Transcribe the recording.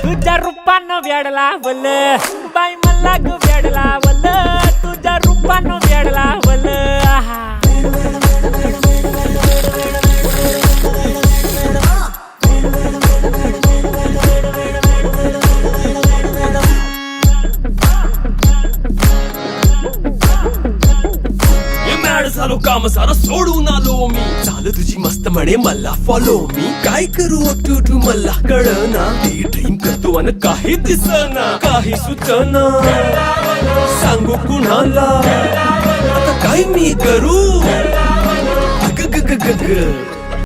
तुझ्या रूपानं वेड लावल बाई मला ग वेड लावल तुझ्या रूपानं वेड लावल आहा झालो काम सारा सोडून आलो मी झालं तुझी मस्त म्हणे मला फॉलो मी काय करू उठू मला कळना ती ड्रीम करतो अन काही दिसना काही सुचना सांगू कुणाला आता काय मी करू ग ग ग ग ग